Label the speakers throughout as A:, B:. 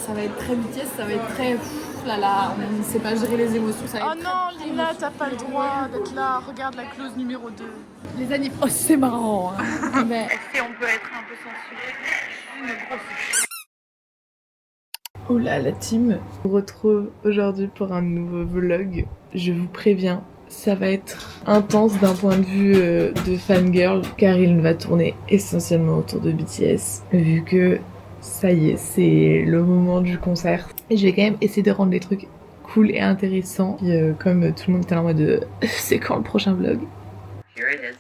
A: ça va être très BTS, ça va être très là là, on ne sait pas gérer les émotions. Ça va être
B: non, Lina, t'as pas le droit d'être là. Regarde la clause numéro 2.
A: les animes. Oh, c'est marrant. Hein. Mais
B: Si on peut être un peu censuré.
C: Oh là la team, on se retrouve aujourd'hui pour un nouveau vlog. Je vous préviens, ça va être intense d'un point de vue de fangirl car il va tourner essentiellement autour de BTS vu que ça y est, c'est le moment du concert. Et je vais quand même essayer de rendre les trucs cool et intéressants. Et, comme tout le monde est en mode c'est quand le prochain vlog?
B: Here it is.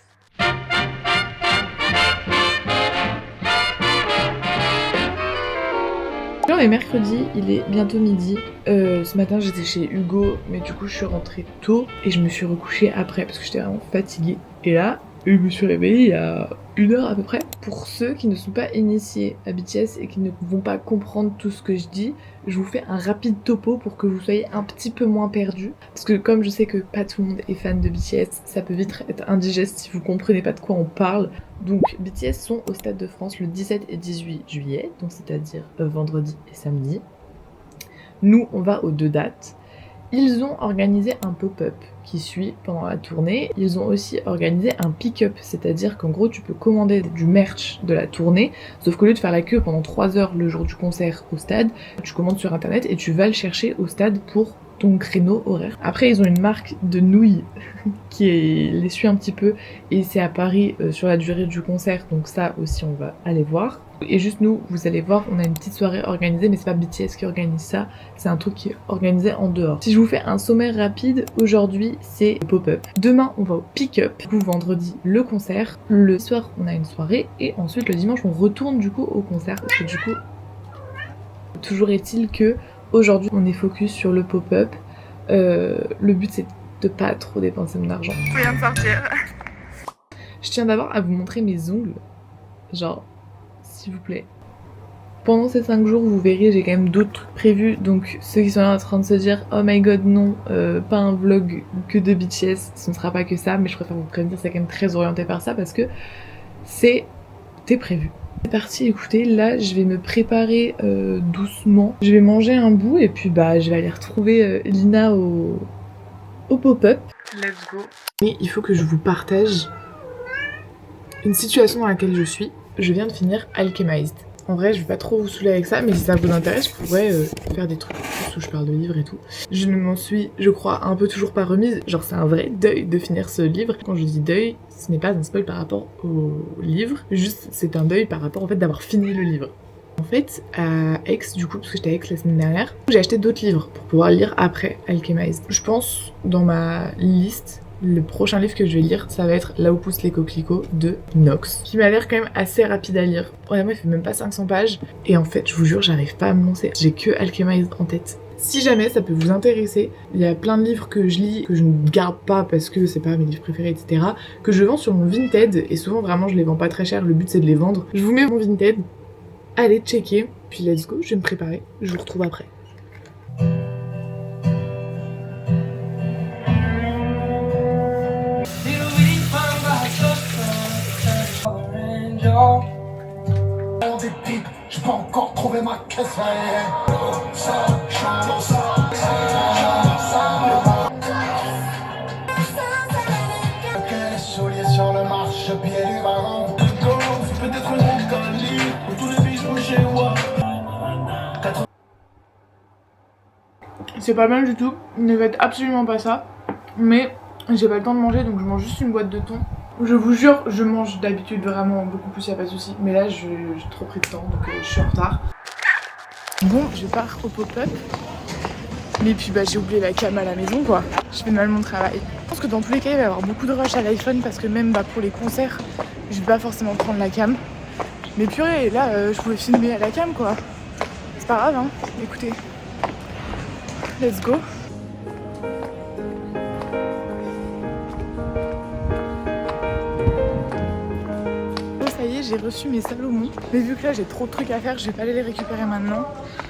C: On est mercredi, il est bientôt midi. Ce matin j'étais chez Hugo, mais du coup je suis rentrée tôt et je me suis recouchée après parce que j'étais vraiment fatiguée. Et là, je me suis réveillée il y a 1 heure à peu près. Pour ceux qui ne sont pas initiés à BTS et qui ne vont pas comprendre tout ce que je dis, je vous fais un rapide topo pour que vous soyez un petit peu moins perdus. Parce que comme je sais que pas tout le monde est fan de BTS, ça peut vite être indigeste si vous comprenez pas de quoi on parle. Donc BTS sont au Stade de France le 17 et 18 juillet, donc c'est-à-dire vendredi et samedi. Nous, on va aux 2 dates. Ils ont organisé un pop-up qui suit pendant la tournée. Ils ont aussi organisé un pick-up, c'est-à-dire qu'en gros tu peux commander du merch de la tournée, sauf qu'au lieu de faire la queue pendant 3 heures le jour du concert au stade, tu commandes sur internet et tu vas le chercher au stade pour ton créneau horaire. Après ils ont une marque de nouilles qui les suit un petit peu et c'est à Paris sur la durée du concert, donc ça aussi on va aller voir. Et juste nous, vous allez voir, on a une petite soirée organisée, mais c'est pas BTS qui organise ça, c'est un truc qui est organisé en dehors. Si je vous fais un sommaire rapide, aujourd'hui c'est pop-up. Demain on va au pick-up, du coup vendredi le concert, le soir on a une soirée et ensuite le dimanche on retourne du coup au concert parce que du coup toujours est-il que aujourd'hui on est focus sur le pop-up. Le but c'est de pas trop dépenser mon argent.
B: Je viens de sortir.
C: Je tiens d'abord à vous montrer mes ongles, genre s'il vous plaît. Pendant ces 5 jours, vous verrez, j'ai quand même d'autres trucs prévus. Donc ceux qui sont là en train de se dire oh my god non, pas un vlog que de BTS, ce ne sera pas que ça. Mais je préfère vous prévenir, c'est quand même très orienté par ça parce que c'était prévu. C'est parti, écoutez, là je vais me préparer doucement. Je vais manger un bout et puis bah je vais aller retrouver Lina au pop-up.
B: Let's go.
C: Mais il faut que je vous partage une situation dans laquelle je suis. Je viens de finir Alchemized. En vrai, je vais pas trop vous saouler avec ça, mais si ça vous intéresse, je pourrais faire des trucs où je parle de livres et tout. Je ne m'en suis, je crois, un peu toujours pas remise. Genre, c'est un vrai deuil de finir ce livre. Quand je dis deuil, ce n'est pas un spoil par rapport au livre, juste c'est un deuil par rapport au fait d'avoir fini le livre. En fait, à Aix, du coup, parce que j'étais à Aix la semaine dernière, j'ai acheté d'autres livres pour pouvoir lire après Alchemized. Je pense, dans ma liste, le prochain livre que je vais lire, ça va être Là où poussent les coquelicots de Nox, qui m'a l'air quand même assez rapide à lire. Honnêtement, il fait même pas 500 pages. Et en fait, je vous jure, j'arrive pas à me lancer. J'ai que Alchemized en tête. Si jamais ça peut vous intéresser, il y a plein de livres que je lis, que je ne garde pas parce que c'est pas mes livres préférés, etc., que je vends sur mon Vinted. Et souvent, vraiment, je les vends pas très cher. Le but, c'est de les vendre. Je vous mets mon Vinted. Allez checker. Puis let's go, je vais me préparer. Je vous retrouve après.
D: J'ai pas encore trouvé ma caisse. Souliers sur le marche-pied du baron. Peut-être un groupe Gandhi où tous les bijoux chez moi.
C: C'est pas mal du tout, ne faites absolument pas ça. Mais j'ai pas le temps de manger donc je mange juste une boîte de thon. Je vous jure, je mange d'habitude vraiment beaucoup plus, y a pas de souci. Mais là, j'ai trop pris de temps, donc je suis en retard. Bon, je pars au pop-up. Mais puis bah j'ai oublié la cam à la maison quoi. Je fais mal mon travail. Je pense que dans tous les cas, il va y avoir beaucoup de rush à l'iPhone parce que même bah, pour les concerts, je vais pas forcément prendre la cam. Mais purée, là, je pouvais filmer à la cam quoi. C'est pas grave hein, écoutez. Let's go. J'ai reçu mes Salomon, mais vu que là j'ai trop de trucs à faire, je vais pas aller les récupérer maintenant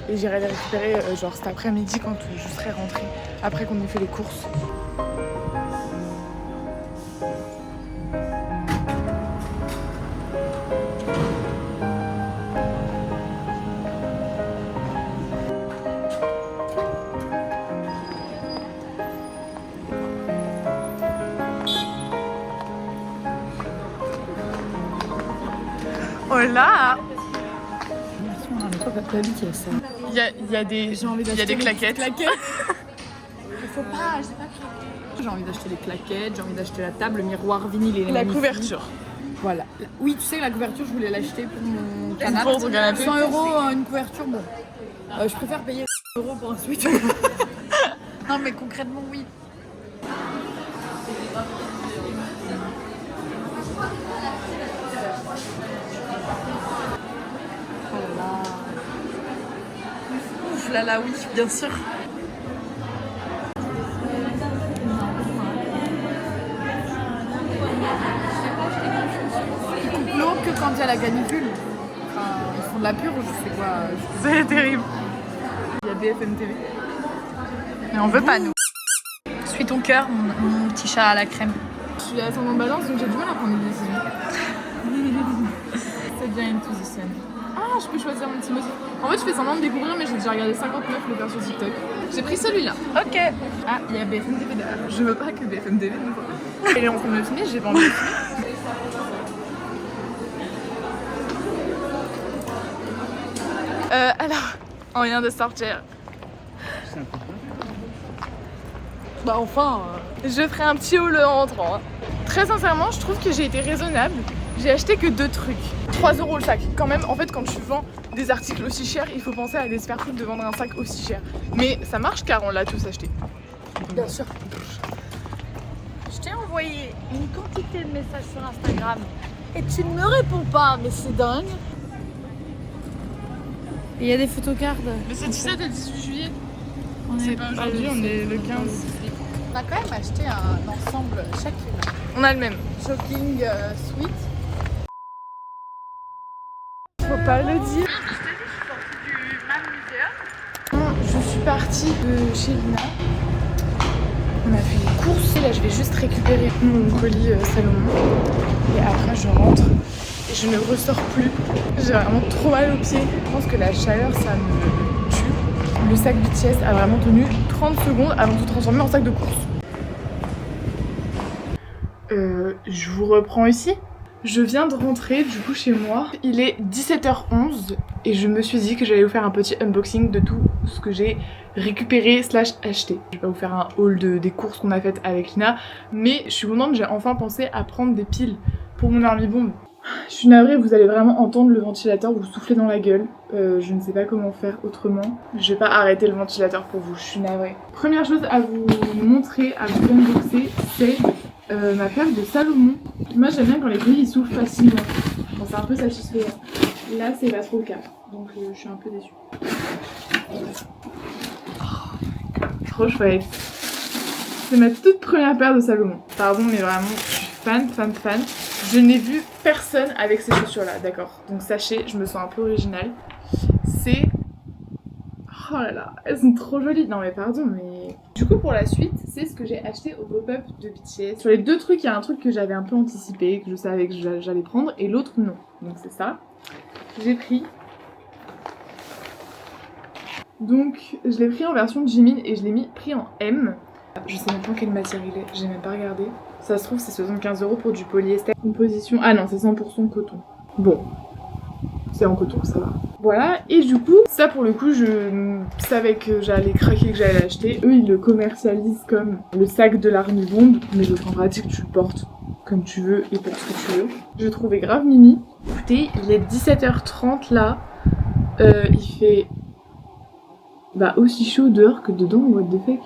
C: et j'irai les récupérer genre cet après-midi quand je serai rentrée, après qu'on ait fait les courses.
B: Hola.
A: Il y a des
B: claquettes.
A: Il faut pas, j'ai pas. J'ai envie d'acheter les claquettes, j'ai envie d'acheter la table, le miroir vinyle et
B: La couverture.
A: Voilà. Oui, tu sais, la couverture, je voulais l'acheter pour mon canapé.
B: Pour ton canapé.
A: 100 € une couverture, bon. Je préfère payer 100 € pour un switch. Non, mais concrètement, oui. Oh là là.
B: Ouf là là, oui, bien sûr.
A: L'eau que quand il y a la canicule. Enfin, ils font de la purge, c'est quoi.
B: C'est terrible.
A: Il y a BFM TV.
B: Mais on veut pas, nous. Suis ton cœur, mon petit chat à la crème.
A: Je suis ascendant balance, donc j'ai du mal à prendre des décisions. C'est bien une position. Ah, je peux choisir mon petit motif. En fait, je fais semblant de découvrir, mais j'ai déjà regardé 59 le faire sur TikTok. J'ai pris celui-là.
B: Ok.
A: Ah, il y a BFM TV derrière. Je veux pas que BFM TV nous voit. Elle est en train de me filmer, j'ai pas envie de filmer.
B: Alors, on vient de sortir.
A: Bah enfin.
B: Je ferai un petit haul en rentrant. Hein. Très sincèrement, je trouve que j'ai été raisonnable. J'ai acheté que 2 trucs. 3 € le sac. Quand même, en fait, quand tu vends des articles aussi chers, il faut penser à des se faire foutre de vendre un sac aussi cher. Mais ça marche car on l'a tous acheté.
A: Bien sûr.
E: Je t'ai envoyé une quantité de messages sur Instagram et tu ne me réponds pas, mais c'est dingue. Et il y a des photocards.
B: Mais c'est 17 et 18 juillet.
E: On
B: C'est pas aujourd'hui, on est le 15.
A: On a quand même acheté un ensemble chacune.
B: On a le même.
A: Jogging sweat.
B: Faut pas le dire. Je suis partie de chez Lina. On a fait les courses. Et là, je vais juste récupérer mon colis Salomon. Et après, je rentre. Et je ne ressors plus. J'ai vraiment trop mal aux pieds. Je pense que la chaleur, ça me tue. Le sac BTS a vraiment tenu 30 secondes avant de se transformer en sac de course. Je vous reprends ici. Je viens de rentrer du coup chez moi. Il est 17h11 et je me suis dit que j'allais vous faire un petit unboxing de tout ce que j'ai récupéré / acheté. Je vais pas vous faire un haul des courses qu'on a faites avec Lina, mais je suis contente, j'ai enfin pensé à prendre des piles pour mon Army Bomb. Je suis navrée, vous allez vraiment entendre le ventilateur vous souffler dans la gueule. Je ne sais pas comment faire autrement. Je vais pas arrêter le ventilateur pour vous, je suis navrée. Première chose à vous montrer, à vous unboxer, c'est ma paire de Salomon. Moi j'aime bien quand les grilles ils s'ouvrent facilement. Bon, c'est un peu satisfaisant. Là c'est pas trop le cas, donc je suis un peu déçue. Oh, trop chouette. C'est ma toute première paire de Salomon. Pardon mais vraiment je suis fan. Je n'ai vu personne avec ces chaussures là, d'accord. Donc sachez, je me sens un peu originale. C'est... Oh là là, elles sont trop jolies. Non mais pardon, mais... Du coup pour la suite, c'est ce que j'ai acheté au pop-up de BTS. Sur les 2 trucs, il y a un truc que j'avais un peu anticipé, que je savais que j'allais prendre, et l'autre non. Donc c'est ça. J'ai pris... Donc je l'ai pris en version Jimin et je l'ai pris en M. Je sais même pas quelle matière il est, j'ai même pas regardé. Ça se trouve c'est 75 € pour du polyester. Composition... Ah non, c'est 100% coton. Bon. C'est en coton, ça va. Voilà, et du coup, ça pour le coup, je savais que j'allais craquer, que j'allais l'acheter. Eux, ils le commercialisent comme le sac de l'Army Bomb, mais donc en pratique, tu le portes comme tu veux et pour ce que tu veux. Je trouvais grave mimi. Écoutez, il est 17h30 là. Il fait aussi chaud dehors que dedans, what the fuck.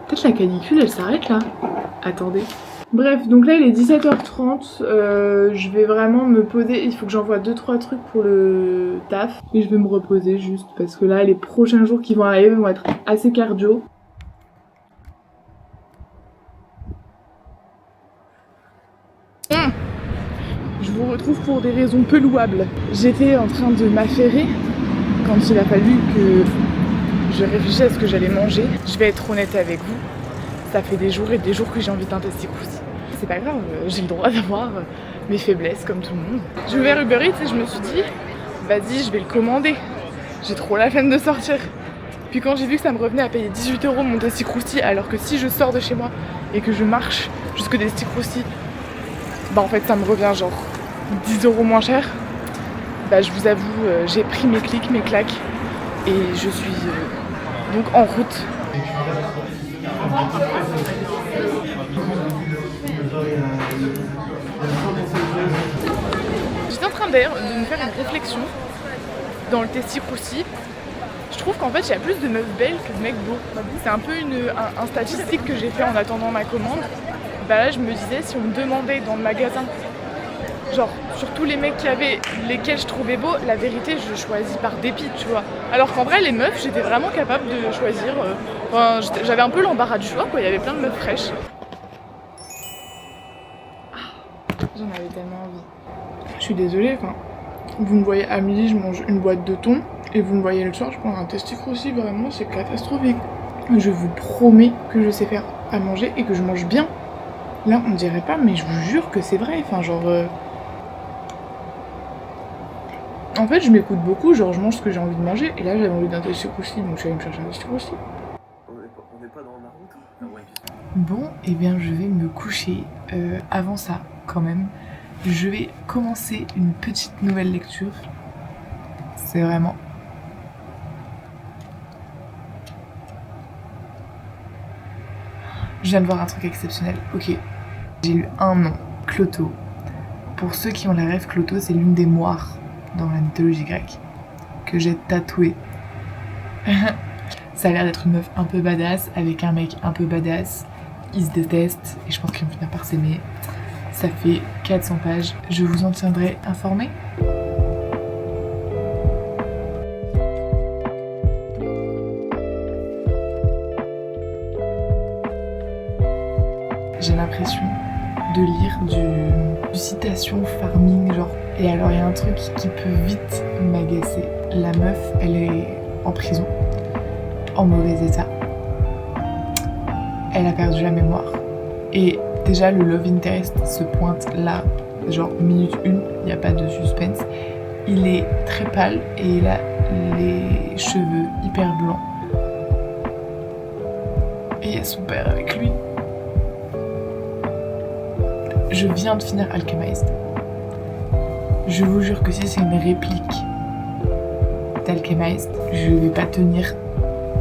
B: Peut-être la canicule, elle s'arrête là. Attendez. Bref, donc là il est 17h30, je vais vraiment me poser, il faut que j'envoie 2-3 trucs pour le taf. Et je vais me reposer juste parce que là les prochains jours qui vont arriver vont être assez cardio. Je vous retrouve pour des raisons peu louables. J'étais en train de m'affairer quand il a fallu que je réfléchisse à ce que j'allais manger. Je vais être honnête avec vous. Ça fait des jours et des jours que j'ai envie d'un testicousi. C'est pas grave, j'ai le droit d'avoir mes faiblesses comme tout le monde. J'ai ouvert Uber Eats et je me suis dit, vas-y, je vais le commander. J'ai trop la flemme de sortir. Puis quand j'ai vu que ça me revenait à payer 18 € mon testicousi, alors que si je sors de chez moi et que je marche jusque des testicousi bah en fait ça me revient genre 10 € moins cher. Bah je vous avoue, j'ai pris mes clics, mes claques et je suis donc en route. J'étais en train d'ailleurs de me faire une réflexion dans le Testicroussi. Je trouve qu'en fait il y a plus de meufs belles que de mecs beaux. C'est un peu un statistique que j'ai fait en attendant ma commande. Bah là je me disais, si on me demandait dans le magasin, genre sur tous les mecs qu'il y avait, lesquels je trouvais beaux, la vérité je choisis par dépit, tu vois. Alors qu'en vrai les meufs j'étais vraiment capable de choisir, j'avais un peu l'embarras du choix quoi, il y avait plein de meufs fraîches. J'en avais tellement envie. Je suis désolée, enfin, vous me voyez à midi je mange une boîte de thon et vous me voyez le soir je prends un Testicroussi, vraiment c'est catastrophique. Je vous promets que je sais faire à manger et que je mange bien. Là on dirait pas mais je vous jure que c'est vrai, enfin genre... En fait je m'écoute beaucoup, genre je mange ce que j'ai envie de manger et là j'avais envie d'un Testicroussi donc je suis allée me chercher un Testicroussi.
F: On n'est pas dans la route.
C: Bon, et bien je vais me coucher. Avant ça, quand même, je vais commencer une petite nouvelle lecture. C'est vraiment... Je viens de voir un truc exceptionnel. Ok, j'ai lu un nom, Clotho. Pour ceux qui ont la rêve, Clotho, c'est l'une des moires dans la mythologie grecque que j'ai tatouée. Ça a l'air d'être une meuf un peu badass avec un mec un peu badass. Ils se détestent et je pense qu'ils vont finir par s'aimer. Ça fait 400 pages. Je vous en tiendrai informé. J'ai l'impression de lire du citation farming genre. Et alors il y a un truc qui peut vite m'agacer. La meuf, elle est en prison, en mauvais état. Elle a perdu la mémoire. Et déjà le love interest se pointe là, genre minute 1, il n'y a pas de suspense. Il est très pâle et il a les cheveux hyper blancs. Et il y a son père avec lui. Je viens de finir Alchemist. Je vous jure que si c'est une réplique d'Alchemist, je vais pas tenir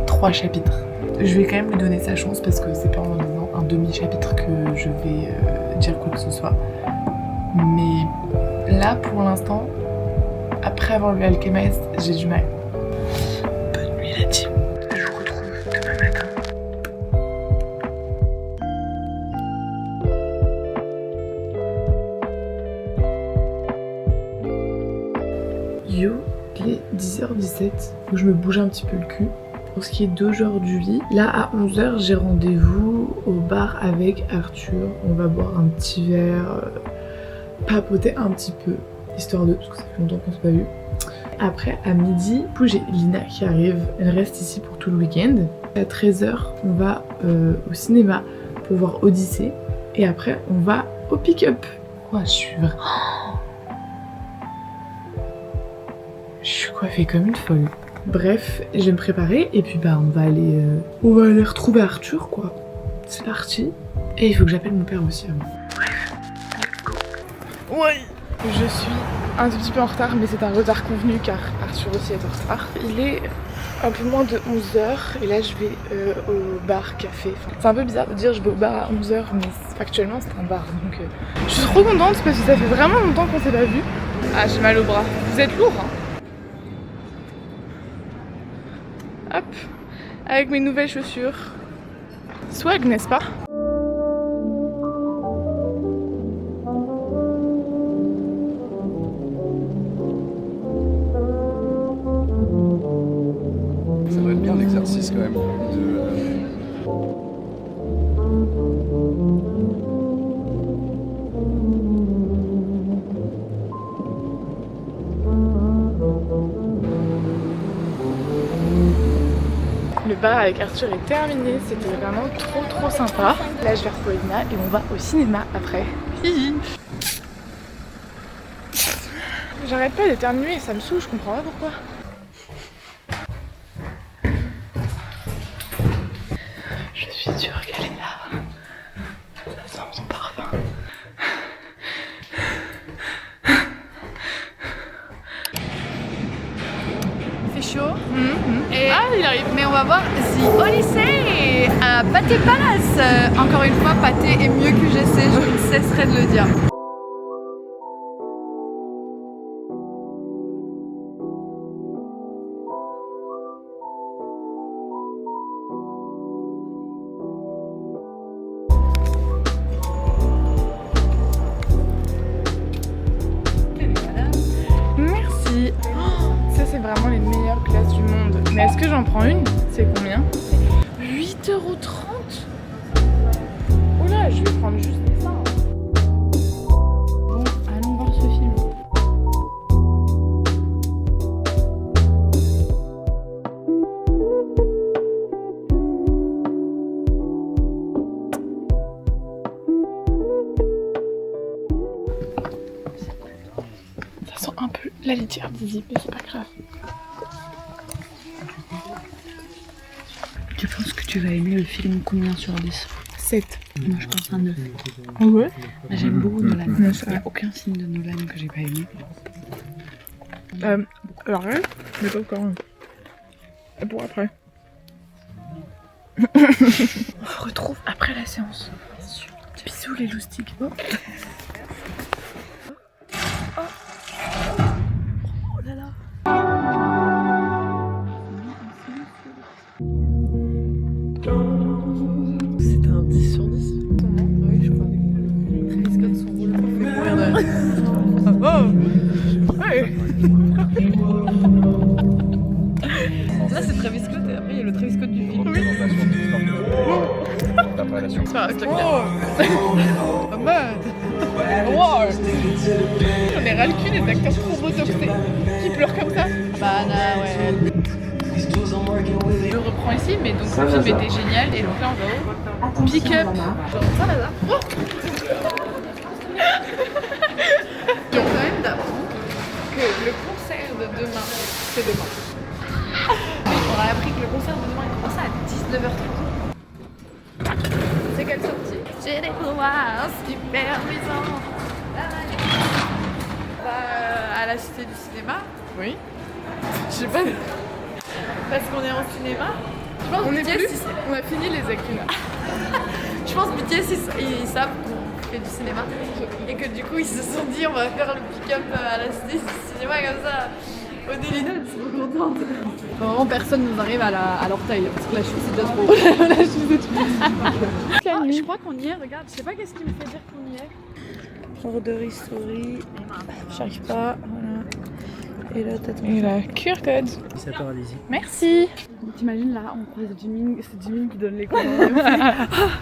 C: 3 chapitres. Je vais quand même lui donner sa chance parce que c'est pas en lisant un demi-chapitre que je vais dire quoi que ce soit. Mais là, pour l'instant, après avoir lu Alchemist, j'ai du mal. Bonne nuit la team. Je vous retrouve demain matin. Yo, il est 10h17, donc je me bouge un petit peu le cul. Pour ce qui est d'aujourd'hui, là à 11h, j'ai rendez-vous au bar avec Arthur. On va boire un petit verre, papoter un petit peu, histoire de... parce que ça fait longtemps qu'on s'est pas vu. Après, à midi, du coup, j'ai Lina qui arrive. Elle reste ici pour tout le week-end. À 13h, on va au cinéma pour voir Odyssée. Et après, on va au pick-up. Oh, je suis vraiment... Je suis coiffée comme une folle. Bref, je vais me préparer et puis bah on va aller retrouver Arthur quoi. C'est parti. Et il faut que j'appelle mon père aussi avant. Bref, let's go. Ouais. Je suis un tout petit peu en retard mais c'est un retard convenu car Arthur aussi est en retard. Il est un peu moins de 11h et là je vais au bar café. Enfin, c'est un peu bizarre de dire je vais au bar à 11h mais factuellement c'est un bar donc je suis trop contente parce que ça fait vraiment longtemps qu'on s'est pas vu. Ah j'ai mal au bras. Vous êtes lourd hein. Hop, avec mes nouvelles chaussures. Swag, n'est-ce pas?
F: Ça doit être bien l'exercice quand même.
B: Le bar avec Arthur est terminé, c'était vraiment trop sympa. Là je vais retrouver Lina et on va au cinéma après. Hihi. J'arrête pas d'éternuer, ça me saoule, je comprends pas pourquoi. Je suis sûre qu'elle est là. Ça sent son parfum.
E: chaud.
B: Et... Ah, il arrive.
E: Mais on va voir si au lycée, à Pâté Palace. Encore une fois, Pâté est mieux que UGC, je ne cesserai de le dire.
B: Merci. Oh, ça, c'est vraiment les meilleures classes du monde. Mais est-ce que j'en prends une? C'est combien? 8,30 €. Oula, je vais prendre juste ça. Bon, allons voir ce film. Ça sent un peu la litière d'Izzy, mais c'est pas grave.
G: Tu penses que tu vas aimer le film combien sur 10?
B: 7.
G: Moi je pense un 9.
B: Ah ouais?
G: J'aime beaucoup Nolan.
B: Ouais, ça
G: Il n'y
B: va.
G: a aucun film de Nolan que j'ai pas aimé.
B: Alors, mais pas encore. Et pour après. On se retrouve après la séance. Bisous les loustiques. Oh.
C: C'était un 10 sur 10. Oui, je crois. Travis Scott, son rôle me fait mourir de rire. Là, c'est Travis Scott et après, il y a le Travis Scott du film.
B: Ça, wow. J'en ai ras le cul des acteurs trop botoxés qui pleurent comme ça.
E: Bah, ouais.
B: Je reprends ici, mais donc le film était génial et donc là on va au pick up.
E: Ça va là.
B: Oh.
E: Ils ont quand même d'apprendre.
B: Que le concert de demain, c'est demain.
E: On a appris que le concert de demain il commence à 19h30.
B: C'est quelle sortie?
E: J'ai des pouvoirs super puissants. À la Cité du Cinéma.
B: Oui.
E: Je sais pas. Parce qu'on est en cinéma. Je pense
B: On est
E: BTS,
B: plus. On a fini les actus.
E: Je pense que BTS ils savent qu'on fait du cinéma et que du coup ils se sont dit on va faire le pick-up à la Cité du Cinéma comme ça. Au Délinot, je suis trop contente. Vraiment personne nous arrive à l'orteil parce que la chute c'est déjà trop. La chute c'est trop. Je crois qu'on y est, regarde, je sais pas qu'est-ce qui me fait dire qu'on y est.
C: Order History. J'arrive pas. Voilà. Et là, t'as ton.
B: Et la QR code.
F: Ça part, allez-y.
B: Merci.
C: T'imagines là, on croise Jimin, c'est Jimin qui donne les commandes.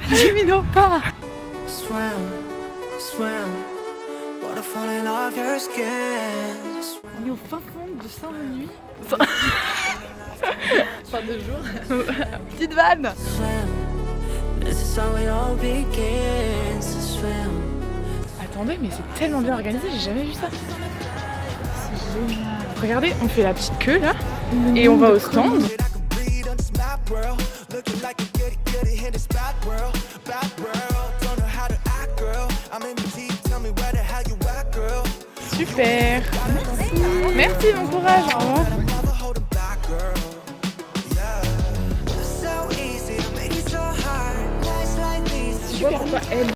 C: Jimin non pas.
D: Swim, swim, water falling off your skin.
E: On est au fin fond de Saint-Denis. Fin de jour. Petite vanne.
D: Swim, this is how it all begins. To swim.
B: Attendez, mais c'est tellement bien organisé, j'ai jamais vu ça. C'est génial. Regardez, on fait la petite queue là, et on va au stand. Super. Merci, bon courage, au revoir. Super, pourquoi elle?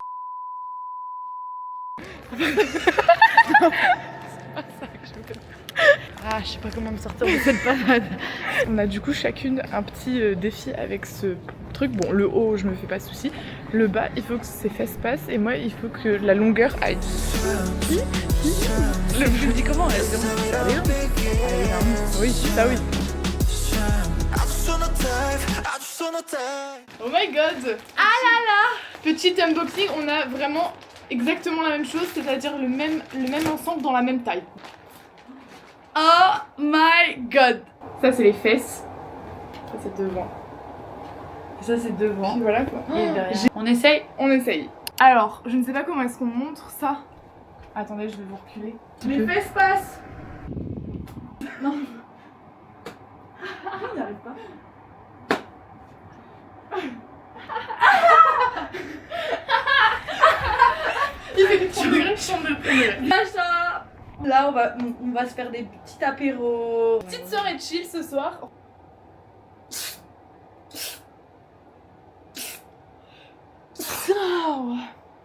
B: Ah, je sais pas comment me sortir de cette panade. On a du coup chacune un petit défi avec ce truc. Bon, le haut, je me fais pas de soucis. Le bas, il faut que ses fesses passent et moi, il faut que la longueur aille. Je me dis comment elle oui, ça oui. Oh my god! Ah là là! Petit unboxing, on a vraiment exactement la même chose, c'est-à-dire le même ensemble dans la même taille.
E: Oh my god.
B: Ça c'est les fesses. Ça c'est devant.
E: Et ça c'est devant.
B: Puis voilà quoi.
E: Et derrière. On essaye.
B: On essaye. Alors, je ne sais pas comment est-ce qu'on montre ça. Attendez, je vais vous reculer. Les fesses passent. Non. Il n'y arrive pas. Il fait des 30 degrés, 32 degrés.
E: Sacha. là, on va se faire des petits apéros.
B: Petite soirée chill ce soir.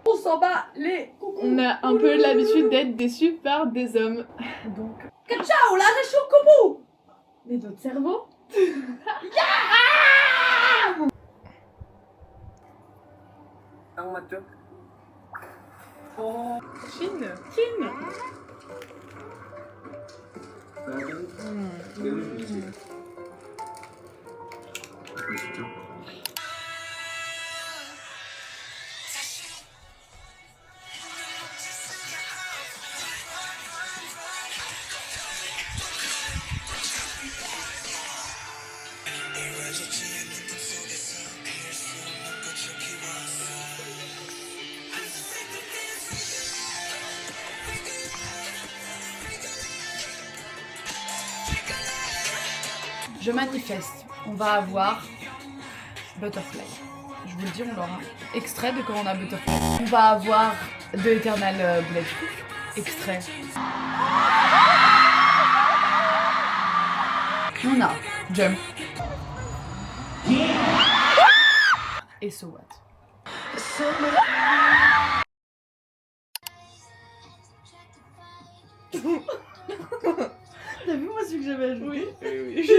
E: On s'en bat les coucous.
B: On a un peu l'habitude d'être déçus par des hommes.
E: Donc, ciao, la chocobo. Mais notre cerveau.
F: Un matin.
B: Chine.
E: Je manifeste. On va avoir Butterfly. Je vous le dis, on aura extrait de quand on a Butterfly. On va avoir de Eternal Blade. Extrait. On a Jump. Et So What. T'as vu moi ce que j'avais ajouté?
B: Oui.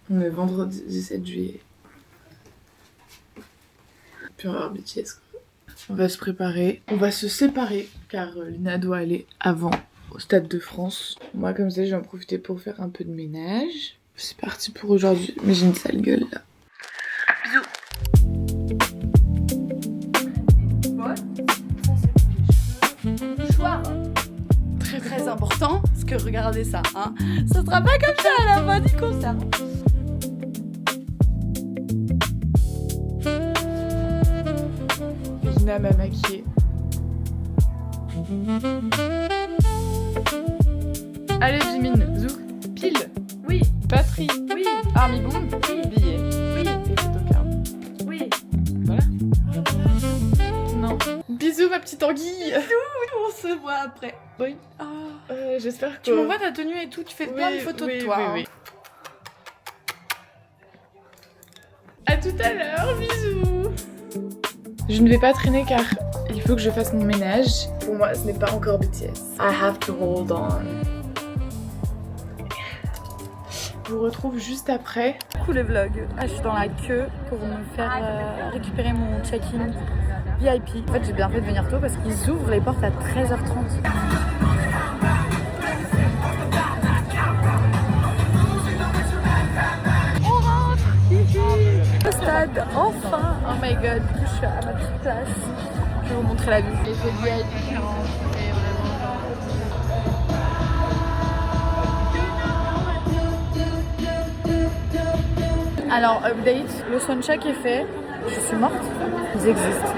B: On est vendredi 17 juillet. Puis on va voir BTS. On va se préparer. On va se séparer car Lina doit aller avant au Stade de France. Moi comme ça, je vais en profiter pour faire un peu de ménage. C'est parti pour aujourd'hui. Mais j'ai une sale gueule là.
E: Choix très important, parce que regardez ça, hein. Ça sera pas comme ça à la fin du concert.
B: Lina m'a maquillée. Allez Jimin, Zouk, pile,
E: Oui,
B: batterie,
E: oui,
B: army bomb,
E: oui,
B: billet
E: oui,
B: et photocard.
E: oui.
B: Voilà. Non. Bisous ma petite anguille.
E: On se voit après.
B: Oui.
E: Ah.
B: J'espère que...
E: Tu m'envoies ta tenue et tout, tu fais plein de photos de toi.
B: Oui. À tout à l'heure, bisous. Je ne vais pas traîner car il faut que je fasse mon ménage. Pour moi, ce n'est pas encore BTS. I have to hold on. Je vous retrouve juste après.
E: Coucou les vlogs. Ah, je suis dans la queue pour me faire récupérer mon check-in VIP. En fait, j'ai bien fait de venir tôt parce qu'ils ouvrent les portes à 13h30. Au stade, enfin! Oh my god, je suis à ma petite place. Je vais vous montrer la vue. L'effet VIP. Alors, update, le soundcheck est fait. Je suis morte. Ils existent.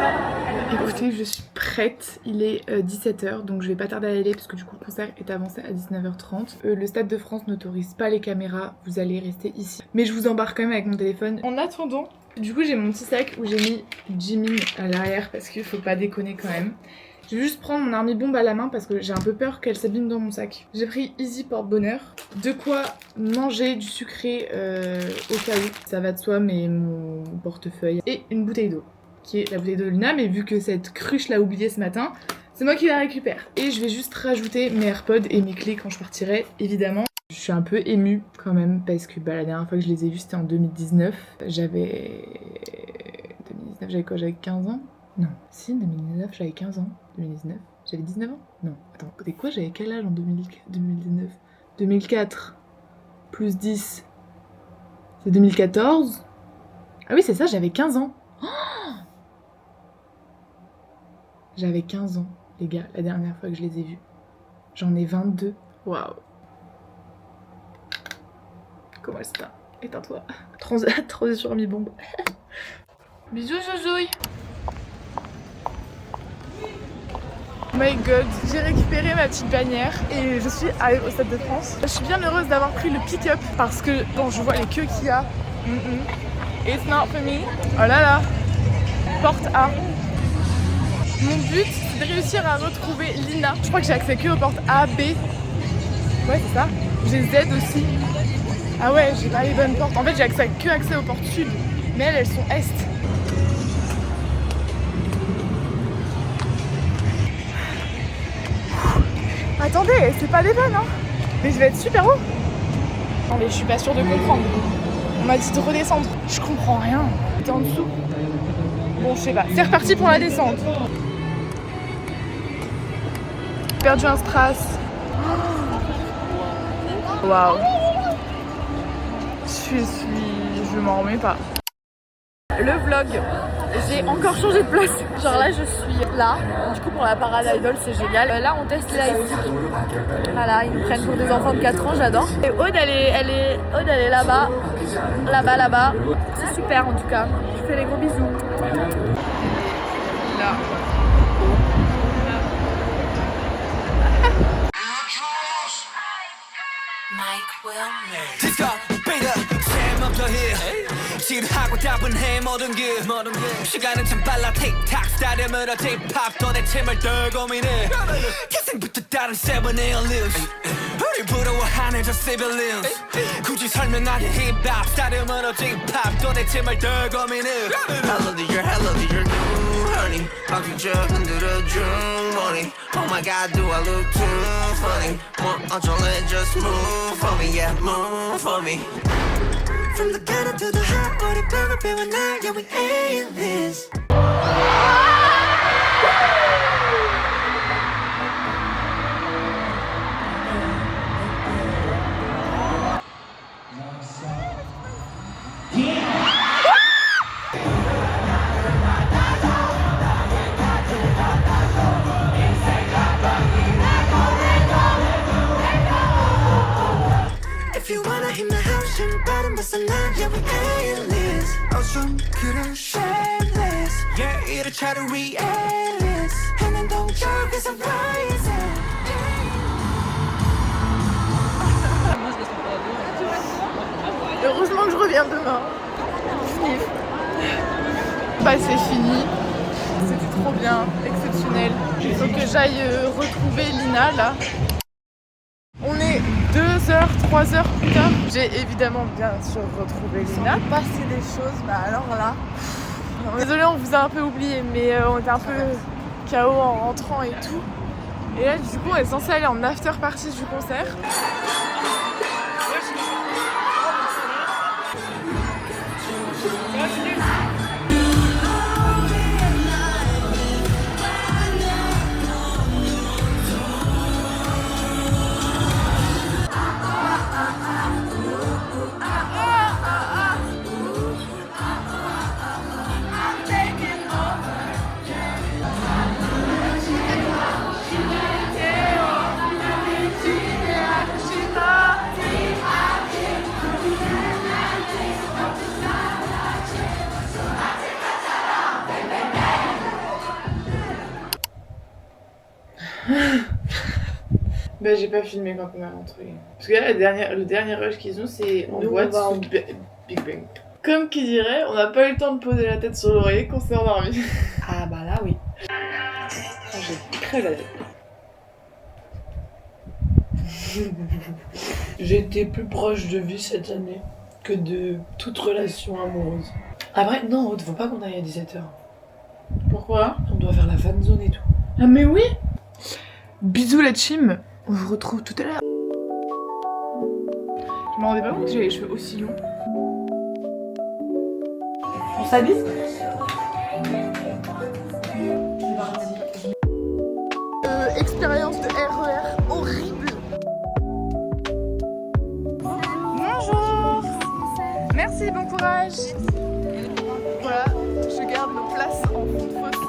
B: Écoutez, je suis prête. Il est 17h, donc je vais pas tarder à y aller parce que du coup le concert est avancé à 19h30. Le Stade de France n'autorise pas les caméras, vous allez rester ici. Mais je vous embarque quand même avec mon téléphone. En attendant, du coup j'ai mon petit sac où j'ai mis Jimin à l'arrière parce qu'il faut pas déconner quand même. Je vais juste prendre mon army bombe à la main parce que j'ai un peu peur qu'elle s'abîme dans mon sac. J'ai pris Easy porte-bonheur. De quoi manger du sucré au cas où. Ça va de soi, mais mon portefeuille. Et une bouteille d'eau, qui est la bouteille d'eau Luna, mais vu que cette cruche l'a oubliée ce matin, c'est moi qui la récupère. Et je vais juste rajouter mes AirPods et mes clés quand je partirai, évidemment. Je suis un peu émue quand même parce que la dernière fois que je les ai vus c'était en 2019. J'avais quoi? J'avais 15 ans? Non. Si, 2019, j'avais 15 ans. 2019, j'avais 19 ans? Non. Attends, c'est quoi? J'avais quel âge en 2019? 2004 plus 10, c'est 2014? Ah oui, c'est ça, j'avais 15 ans. Oh, j'avais 15 ans, les gars, la dernière fois que je les ai vus. J'en ai 22. Waouh. Comment est-ce que ça? Éteins-toi. Transition mi-bombe. Bisous, Zouzoui. My god, j'ai récupéré ma petite bannière et je suis arrivée au Stade de France. Je suis bien heureuse d'avoir pris le pick-up parce que quand je vois les queues qu'il y a, it's not for me. Oh là là, porte A. Mon but, c'est de réussir à retrouver Lina. Je crois que j'ai accès que aux portes A, B. Ouais, c'est ça. J'ai Z aussi. Ah ouais, j'ai pas les bonnes portes. En fait, j'ai que accès aux portes sud. Mais elles sont est. Attendez, c'est pas des vannes, hein. Mais je vais être super haut. Non mais je suis pas sûre de comprendre. On m'a dit de redescendre. Je comprends rien. T'es en dessous. Bon, je sais pas. C'est reparti pour la descente. J'ai perdu un strass. Waouh. Je m'en remets pas. Le vlog, j'ai encore changé de place. Genre là je suis là, du coup pour la parade idol c'est génial. Là on teste les lightsticks. Voilà, ils me prennent pour des enfants de 4 ans, j'adore. Et Aude elle est là-bas, là-bas. C'est super en tout cas. Je fais les gros bisous. Là.
H: 지루하고 따분해 모든 게 시간은 참 빨라 틱탁 스타일을 힙합 도대체 뭘 더 고민해 태생부터 다른 7-8 lives 우리 부러워하는 저 civilians 굳이 설명하기 힙합 스타일을 힙합 도대체 뭘 더 고민해 Hello dear new honey 박수쳐 흔들어줘 money Oh my god do I look too funny 뭐 어쩔래 just move for me yeah move for me From the ghetto to the hot, 우리 벽을 배워 날, yeah we aliens. If you wanna hit the house, you better miss a night, yeah we aliens. 어쩜 그래 shameless, yeah 이래 차라리 we aliens. 해는 동쪽에서 rising.
B: Heureusement que je reviens demain. Sniff. Bah c'est fini. C'était trop bien, exceptionnel. Il faut que j'aille retrouver Lina là. On est 2 heures, 3 heures plus tard. J'ai évidemment bien sûr retrouvé Lina. Passé des choses, bah alors là. Désolée, on vous a un peu oublié, mais on était un peu KO en rentrant et tout. Et là, du coup, on est censé aller en after party du concert. Bah j'ai pas filmé quand on est rentré. Parce que là le dernier rush qu'ils ont c'est en boîte sous Big Bang. Comme qui dirait, on n'a pas eu le temps de poser la tête sur l'oreiller qu'on s'est endormi.
C: Ah bah là oui.
B: Ah, j'ai crève la tête.
C: J'ai été plus proche de vie cette année que de toute relation amoureuse. Après, non, Aude, faut pas qu'on aille à 17h.
B: Pourquoi?
C: On doit faire la fan zone et tout.
B: Ah mais oui. Bisous la team. On vous retrouve tout à l'heure. Je me rendais pas compte que j'avais les cheveux aussi longs.
C: On s'habille?
B: Expérience de RER horrible. Bonjour. Merci, bon courage. Voilà, je garde nos places en fond de fosse.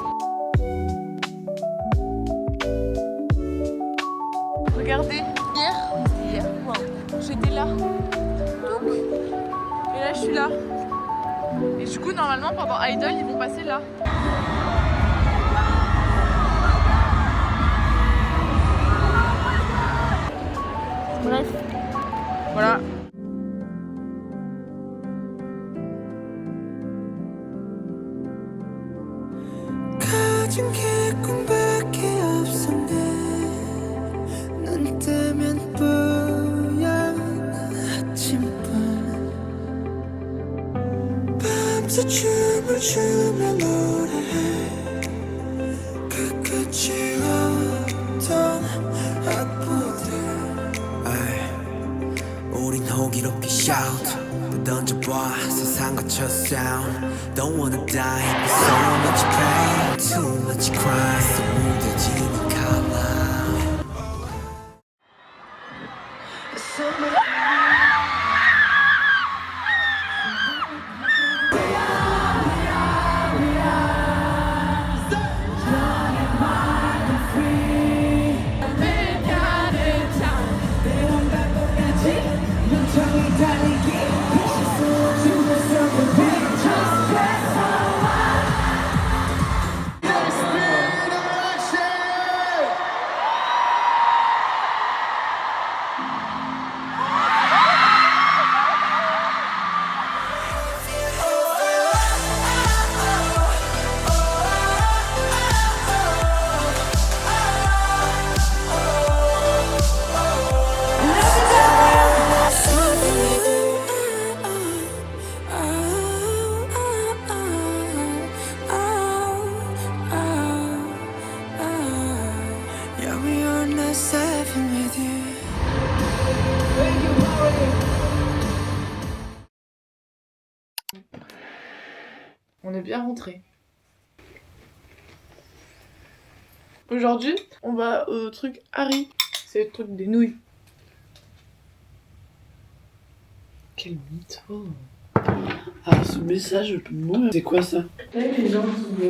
B: Regardez, hier, wow, j'étais là. Donc, et là je suis là. Et du coup, normalement, pendant Idol, ils vont passer là.
A: Bref. Voilà.
H: 가진 게 꿈밖에 없었네 눈 뜨면 뿌연 아침밤 밤새 춤을 추며 노래해 끝까지 어떤 악보들 우린 호기롭게 shout 던져봐 세상 거쳐 sound Don't wanna die So much pain Too much crime So 무뎌지는 color
B: On est bien rentré. Aujourd'hui, on va au truc Harry. C'est le truc des nouilles.
C: Quel mytho. Ah, ce message, moi, c'est quoi ça? Là, les gens qui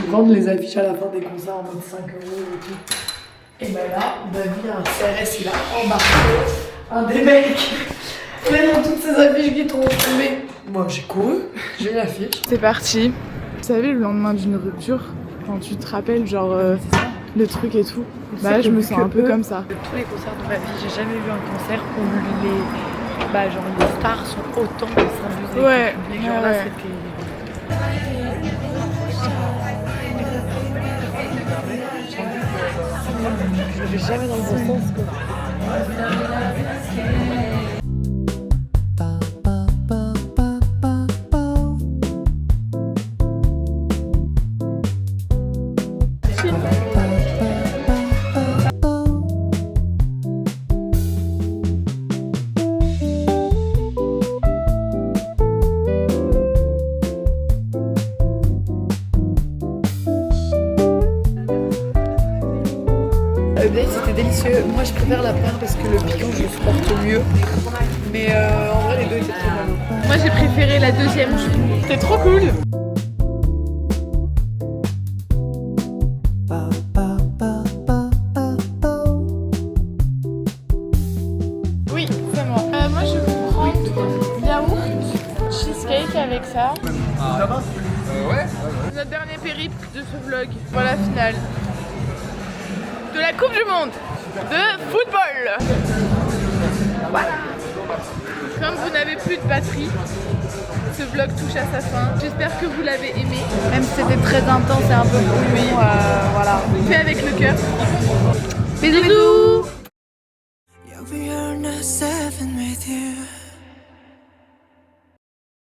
C: vendent les affiches à la fin des concerts en mode 5 € et tout. Et bah là, David, un CRS, il a embarqué un des mecs. Là, dans toutes ces affiches qui t'ont tombé. Moi, j'ai couru, j'ai l'affiche.
B: C'est parti. Vous savez, le lendemain d'une rupture, quand tu te rappelles, genre, le truc et tout, bah je me sens un peu comme ça.
G: De tous les concerts de ma vie, j'ai jamais vu un concert où les stars sont autant s'amuser.
B: Ouais,
G: Genre là,
B: ouais.
C: Je vais jamais dans le bon sens, quoi.
G: C'était délicieux. Moi, je préfère la poire parce que le piquant, je le supporte mieux. Mais en vrai, les deux étaient très bons.
A: Moi j'ai préféré la deuxième.
B: C'était trop cool. Oui, c'est moi. Moi je vais prendre yaourt, cheesecake avec ça.
A: Ouais. Notre dernier périple de ce vlog. Voilà, finale de la Coupe du Monde de football. Voilà. Comme vous n'avez plus de batterie, ce vlog touche à sa fin. J'espère que vous l'avez aimé.
E: Même si c'était très intense et un peu brouillon, voilà.
A: Fait avec le cœur.
E: Bisous, bisous.
H: Yeah, we are not seven with you.